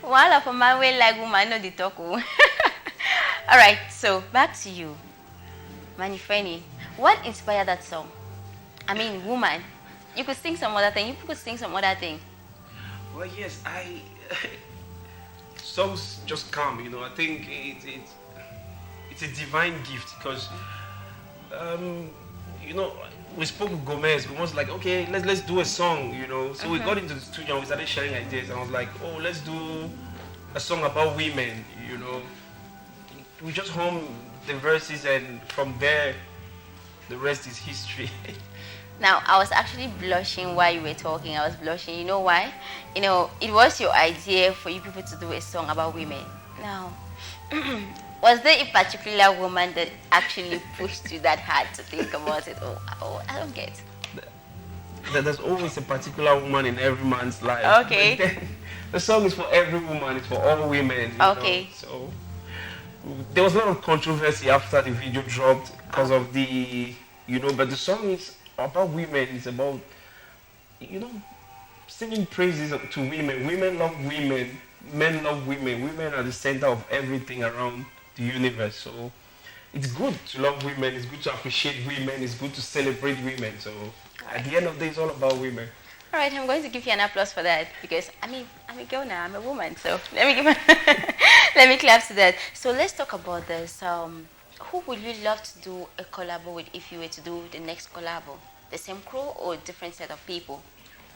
While of a man will like woman no the talk. All right, so back to you, Manefrieni. What inspired that song? I mean, woman. You could sing some other thing. You could sing some other thing. Well, yes, songs just come. You know, I think it's a divine gift because you know, we spoke with Gomez. We was like, okay, let's do a song, you know. So we got into the studio and we started sharing ideas. And I was like, oh, let's do a song about women, you know. We just hummed the verses, and from there, the rest is history. Now, I was actually blushing while you were talking. I was blushing. You know why? You know, it was your idea for you people to do a song about women. Now, was there a particular woman that actually pushed you that hard to think about it? Oh, I don't get. There's always a particular woman in every man's life. Okay. The song is for every woman. It's for all women. Okay. Know? So there was a lot of controversy after the video dropped because of the, you know, but the song is about women. It's about, you know, singing praises to women. Women love women. Men love women. Women are the center of everything around the universe. So it's good to love women. It's good to appreciate women. It's good to celebrate women. So at the end of the day, it's all about women. All right, I'm going to give you an applause for that because I'm a girl now. I'm a woman. So let me let me clap to that. So let's talk about this. Who would you love to do a collab with if you were to do the next collab? The same crew or different set of people?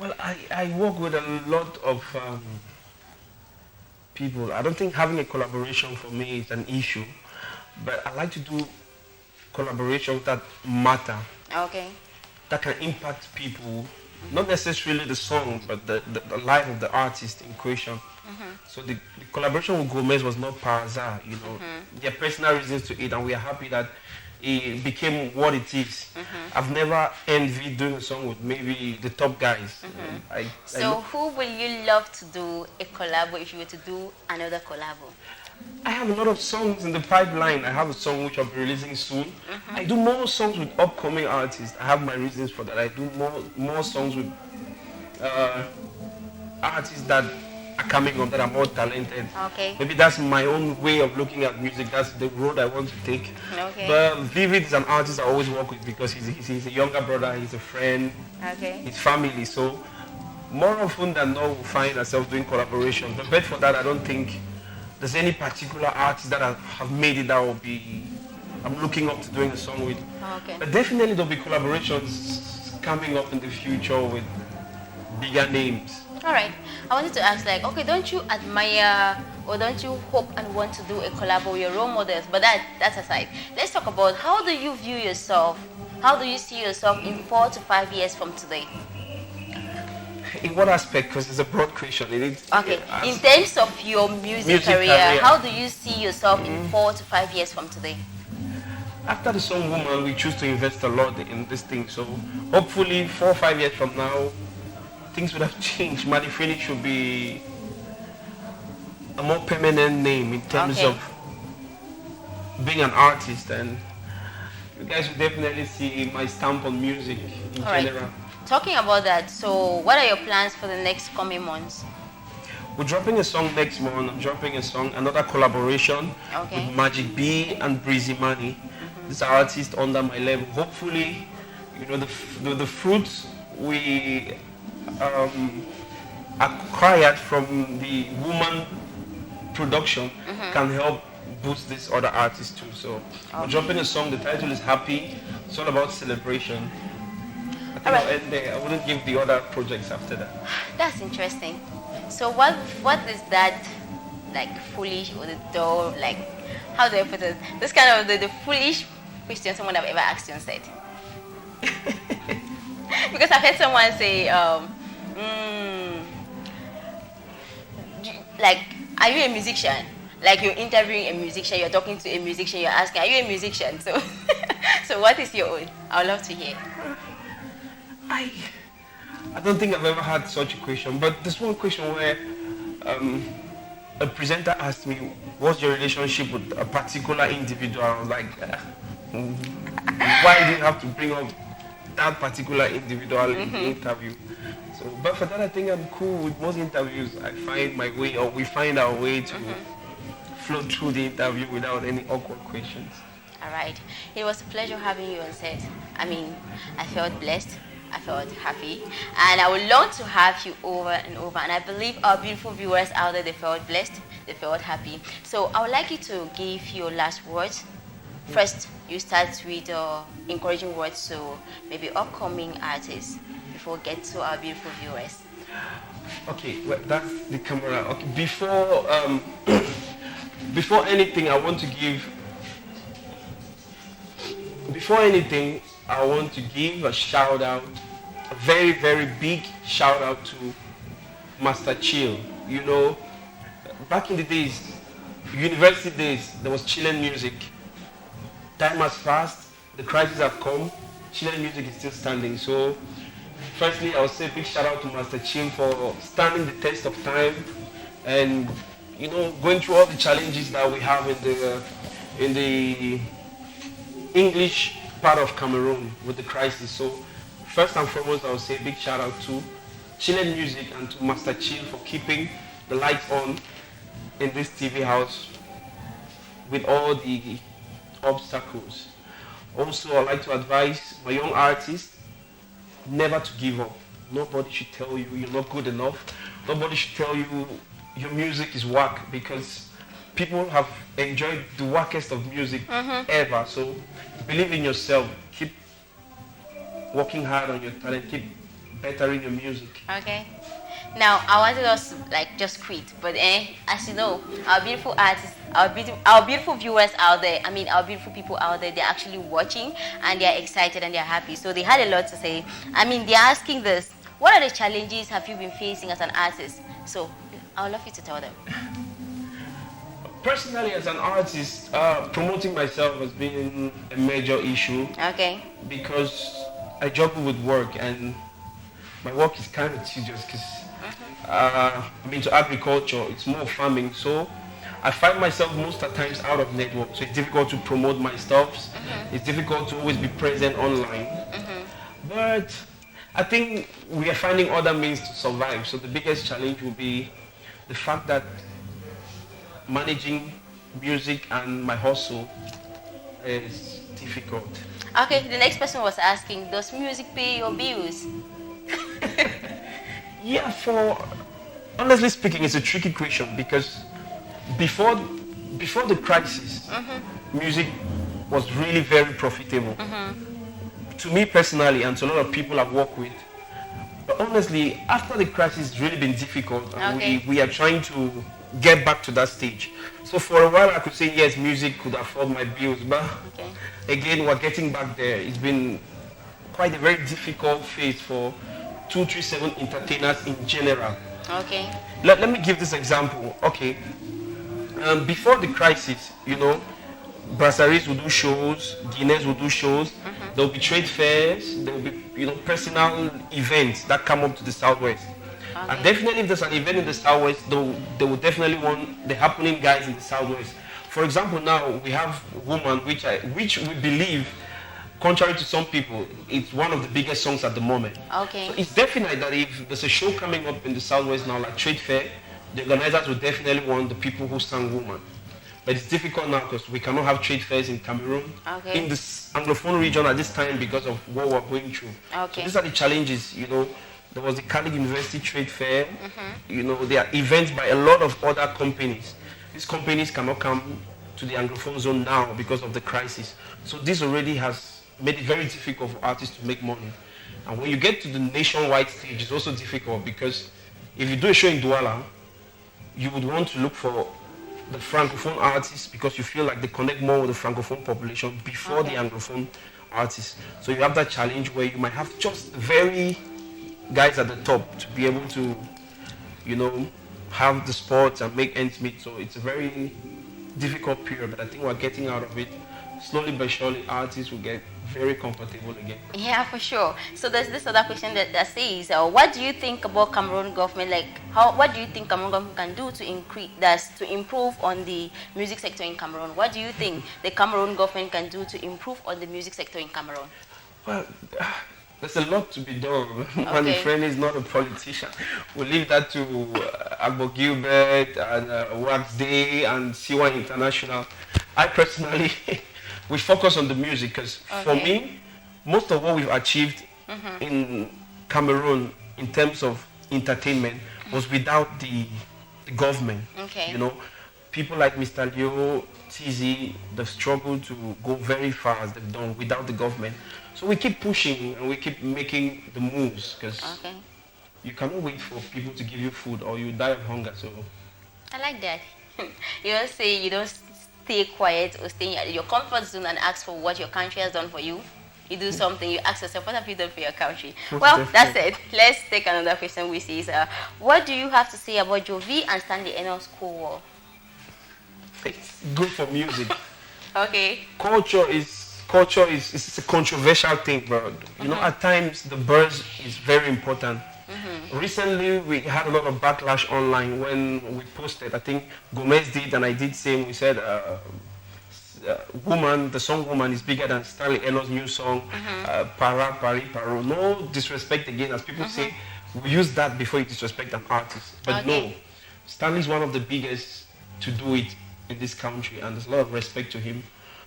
Well, I work with a lot of people. I don't think having a collaboration for me is an issue, but I like to do collaborations that matter. Okay. That can impact people, not necessarily the song, but the life of the artist in question. So the collaboration with Gomez was not par hasard, you know. There are personal reasons to it, and we are happy that it became what it is. I've never envied doing a song with maybe the top guys. So who will you love to do a collab if you were to do another collab? I have a lot of songs in the pipeline. I have a song which I'll be releasing soon. I do more songs with upcoming artists. I have my reasons for that. I do more songs with artists that are coming up that are more talented. Okay. Maybe that's my own way of looking at music. That's the road I want to take. Okay. But Vivid is an artist I always work with because he's a younger brother, he's a friend, okay, he's family. So more often than not, we find ourselves doing collaborations. But for that, I don't think there's any particular artist that have made it that I'm looking up to doing a song with. Okay. But definitely there'll be collaborations coming up in the future with bigger names. All right. I wanted to ask, like, okay, don't you admire or don't you hope and want to do a collab with your role models? But that's aside. Let's talk about how do you view yourself? How do you see yourself in 4 to 5 years from today? In what aspect? Because it's a broad question. Okay. In terms of your music career, how do you see yourself in 4 to 5 years from today? After the song Woman, we choose to invest a lot in this thing. So hopefully 4 or 5 years from now, things would have changed. Manefrieni should be a more permanent name in terms of being an artist, and you guys will definitely see my stamp on music in general. Right. Talking about that, so what are your plans for the next coming months? We're dropping a song next month. I'm dropping a song, another collaboration with Magic B and Breezy Money. These are artists under my label. Hopefully, you know, the fruits we acquired from the woman production can help boost this other artist too. So we're dropping a song. The title is Happy. It's all about celebration. I think I'll end there. I wouldn't give the other projects after that. That's interesting. So what is that, like, foolish or the dull, like, how do I put it? This kind of the foolish question someone have ever asked you and said. Because I've heard someone say, like, are you a musician? Like, you're interviewing a musician, you're talking to a musician, you're asking, are you a musician? So, so what is your own? I would love to hear. I don't think I've ever had such a question, but there's one question where a presenter asked me, what's your relationship with a particular individual? I was like, why do you have to bring up that particular individual in the interview? So, but for that, I think I'm cool with most interviews. I find my way, or we find our way to flow through the interview without any awkward questions. All right. It was a pleasure having you on set. I mean, I felt blessed. I felt happy. And I would love to have you over and over. And I believe our beautiful viewers out there, they felt blessed. They felt happy. So I would like you to give your last words. First, you start with encouraging words to maybe upcoming artists before we get to our beautiful viewers. Okay, well, that's the camera. Okay, before anything, I want to give a shout out, a very, very big shout out to Master Chill. You know, back in the days, university days, there was Chillen music. Time has passed, the crisis have come, Chillen music is still standing. So, firstly, I would say a big shout out to Master Chill for standing the test of time and, you know, going through all the challenges that we have in the English part of Cameroon with the crisis. So, first and foremost, I would say a big shout out to Chillen music and to Master Chill for keeping the lights on in this TV house with all the obstacles. Also, I'd like to advise my young artists never to give up. Nobody should tell you you're not good enough. Nobody should tell you your music is whack, because people have enjoyed the wackest of music ever. So believe in yourself. Keep working hard on your talent. Keep bettering your music. Okay. Now, I wanted us to just quit, but as you know, our beautiful artists, our beautiful viewers out there, I mean our beautiful people out there, they're actually watching and they're excited and they're happy. So they had a lot to say. I mean, they're asking this, what are the challenges have you been facing as an artist? So I would love you to tell them. Personally, as an artist, promoting myself has been a major issue. Okay. Because I juggle with work, and my work is kind of tedious because I'm into agriculture. It's more farming, so I find myself most of the times out of network. So it's difficult to promote my stuff. It's difficult to always be present online. But I think we are finding other means to survive. So the biggest challenge will be the fact that managing music and my hustle is difficult. Okay, the next person was asking, does music pay your bills? Yeah, honestly speaking, it's a tricky question, because before the crisis, music was really very profitable. To me personally, and to a lot of people I've worked with. But honestly, after the crisis, it's really been difficult, and we are trying to get back to that stage. So for a while, I could say yes, music could afford my bills, but again, we're getting back there. It's been quite a very difficult phase for 237 entertainers in general. Okay. Let me give this example. Okay. Before the crisis, you know, brasseries will do shows, Guinness will do shows. There will be trade fairs. There will be, you know, personal events that come up to the Southwest. And definitely, if there's an event in the Southwest, they will definitely want the happening guys in the Southwest. For example, now we have Woman, which we believe, contrary to some people, it's one of the biggest songs at the moment. Okay. So it's definitely that if there's a show coming up in the Southwest now, like Trade Fair, the organizers will definitely want the people who sang Woman. But it's difficult now because we cannot have trade fairs in Cameroon, in this Anglophone region at this time because of what we're going through. Okay. So these are the challenges, you know. There was the Catholic University Trade Fair. You know, there are events by a lot of other companies. These companies cannot come to the Anglophone zone now because of the crisis. So this already has made it very difficult for artists to make money. And when you get to the nationwide stage, it's also difficult because if you do a show in Douala, you would want to look for the Francophone artists because you feel like they connect more with the Francophone population before the Anglophone artists. So you have that challenge where you might have just very guys at the top to be able to, you know, have the sports and make ends meet. So it's a very difficult period, but I think we're getting out of it. Slowly but surely, artists will get very comfortable again. Yeah, for sure. So there's this other question that says, what do you think about Cameroon government? Like, what do you think Cameroon government can do to improve on the music sector in Cameroon? What do you think the Cameroon government can do to improve on the music sector in Cameroon? Well, There's a lot to be done. Okay. Manefrieni is not a politician. We leave that to Agbo Gilbert and Wax Day and Siwa International. I personally, we focus on the music because for me, most of what we've achieved in Cameroon in terms of entertainment was without the government. Okay. You know, people like Mr. Leo, TZ, they've struggled to go very far as they've done without the government. So we keep pushing and we keep making the moves because you cannot wait for people to give you food or you die of hunger. So I like that. You don't say, you don't stay quiet or stay in your comfort zone and ask for what your country has done for you. You do something, you ask yourself, what have you done for your country? Well, that's it. Let's take another question, which is, what do you have to say about Jovi and Stanley Eno's co-war? It's good for music. Okay. Culture is a controversial thing, bro. You know, at times the buzz is very important. Recently, we had a lot of backlash online when we posted. I think Gomez did, and I did same. We said, "Woman," the song "Woman" is bigger than Stanley Eno's new song, "Para Pari Paro." No disrespect again, as people say, we use that before you disrespect an artist. But no, Stanley is one of the biggest to do it in this country, and there's a lot of respect to him.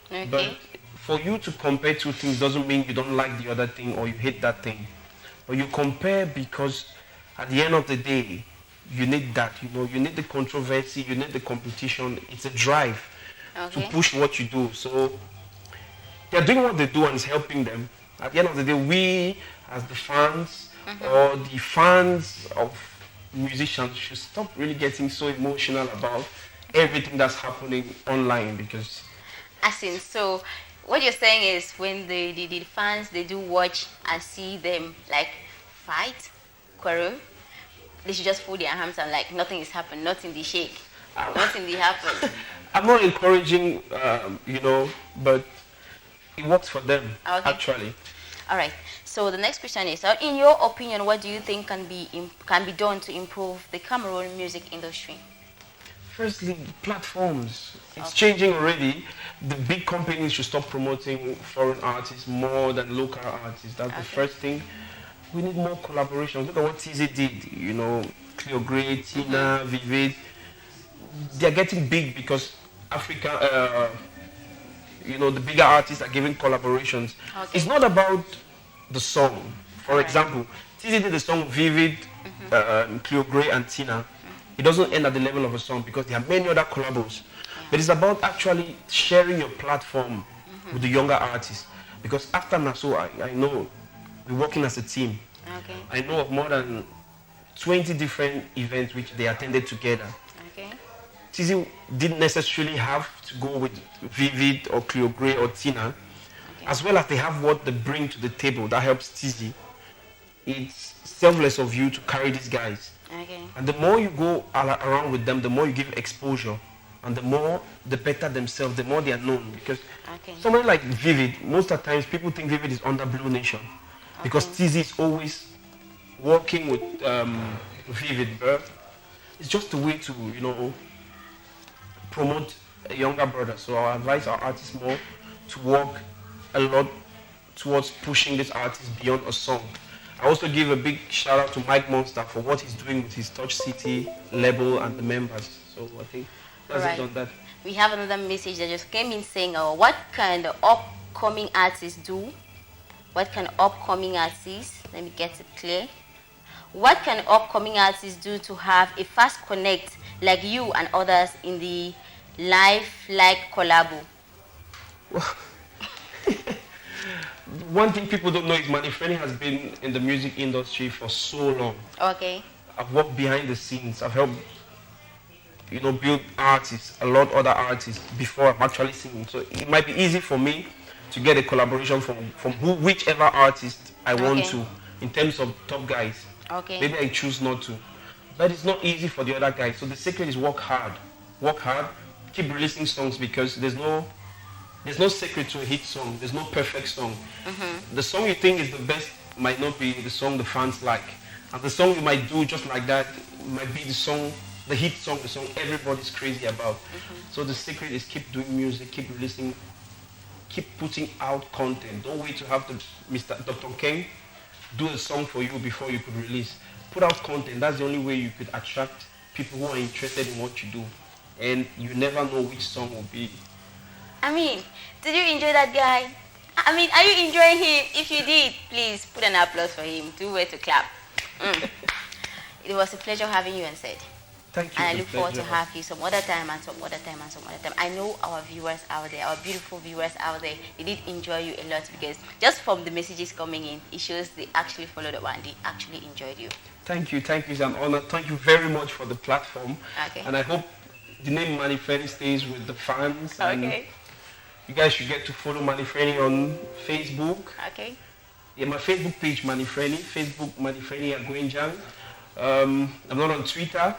But for you to compare two things doesn't mean you don't like the other thing or you hate that thing. But you compare because at the end of the day, you need that. You know, you need the controversy, you need the competition. It's a drive to push what you do. So they're doing what they do and it's helping them. At the end of the day, we as the fans or the fans of musicians should stop really getting so emotional about everything that's happening online because... As in, so what you're saying is when the fans, they do watch and see them like fight, quarrel, they should just fold their hands and like nothing is happening, nothing they shake, nothing they happen. I'm not encouraging, you know, but it works for them, actually. All right. So the next question is, in your opinion, what do you think can be done to improve the Cameroon music industry? Firstly, platforms. It's changing already. The big companies should stop promoting foreign artists more than local artists. That's the first thing. We need more collaboration. Look at what TZ did. You know, Cleo Grey, Tina, Vivid. They're getting big because Africa, you know, the bigger artists are giving collaborations. It's not about the song. For example, TZ did the song Vivid, Cleo Grey and Tina. It doesn't end at the level of a song because there are many other collabos. But it's about actually sharing your platform with the younger artists. Because after Naso, I know we're working as a team. I know of more than 20 different events which they attended together. TZ didn't necessarily have to go with Vivid or Cleo Grey or Tina. As well as they have what they bring to the table that helps TZ. It's selfless of you to carry these guys. And the more you go around with them, the more you give exposure. And the better themselves, the more they are known. Because somebody like Vivid, most of the times people think Vivid is under Blue Nation. Because TZ is always working with Vivid. But it's just a way to, you know, promote a younger brother. So I advise our artists more to work a lot towards pushing this artist beyond a song. I also give a big shout out to Mike Monster for what he's doing with his Touch City label and the members. So I think that's it on that. We have another message that just came in saying, what can the upcoming artists do? What can upcoming artists, let me get it clear. What can upcoming artists do to have a fast connect like you and others in the live-like collabo? One thing people don't know is Manefrieni has been in the music industry for so long. I've worked behind the scenes. I've helped, you know, build artists, a lot of other artists before I'm actually singing. So it might be easy for me to get a collaboration from whichever artist I want to, in terms of top guys. Maybe I choose not to. But it's not easy for the other guys. So the secret is work hard. Work hard, keep releasing songs because there's no secret to a hit song. There's no perfect song. The song you think is the best might not be the song the fans like. And the song you might do just like that might be the song, the hit song, the song everybody's crazy about. So the secret is keep doing music, keep releasing, keep putting out content. Don't wait to have the Dr. King do a song for you before you could release. Put out content. That's the only way you could attract people who are interested in what you do. And you never know which song will be. I mean, did you enjoy that guy? I mean, are you enjoying him? If you did, please put an applause for him. Do where to clap. It was a pleasure having you on set. Thank you. And I look forward to have you some other time and some other time and some other time. I know our viewers out there, our beautiful viewers out there, they did enjoy you a lot, because just from the messages coming in, it shows they actually followed up and they actually enjoyed you. Thank you. Thank you. It's an honor. Thank you very much for the platform. Okay. And I hope the name Manefrieni stays with the fans. And Okay. you guys should get to follow Manefrieni on Facebook. Okay. Yeah, my Facebook page, Manefrieni. Facebook, Manefrieni Agwenjang. I'm not on Twitter.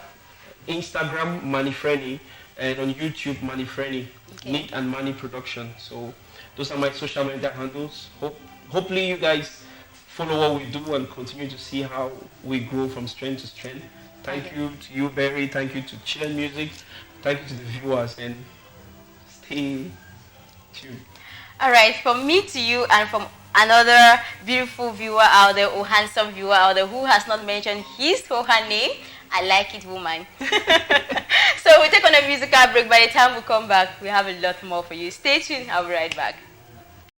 Instagram, Manefrieni. And on YouTube, Manefrieni. Okay. NeatnMane Production. So those are my social media handles. Hopefully you guys follow what we do and continue to see how we grow from strength to strength. Thank you to you, Barry. Thank you to Chillen Music. Thank you to the viewers, and stay tuned. All right, from me to you and from another beautiful viewer out there, or handsome viewer out there who has not mentioned his or her name, I like it, woman. So we take on a musical break. By the time we come back, we have a lot more for you. Stay tuned. I'll be right back.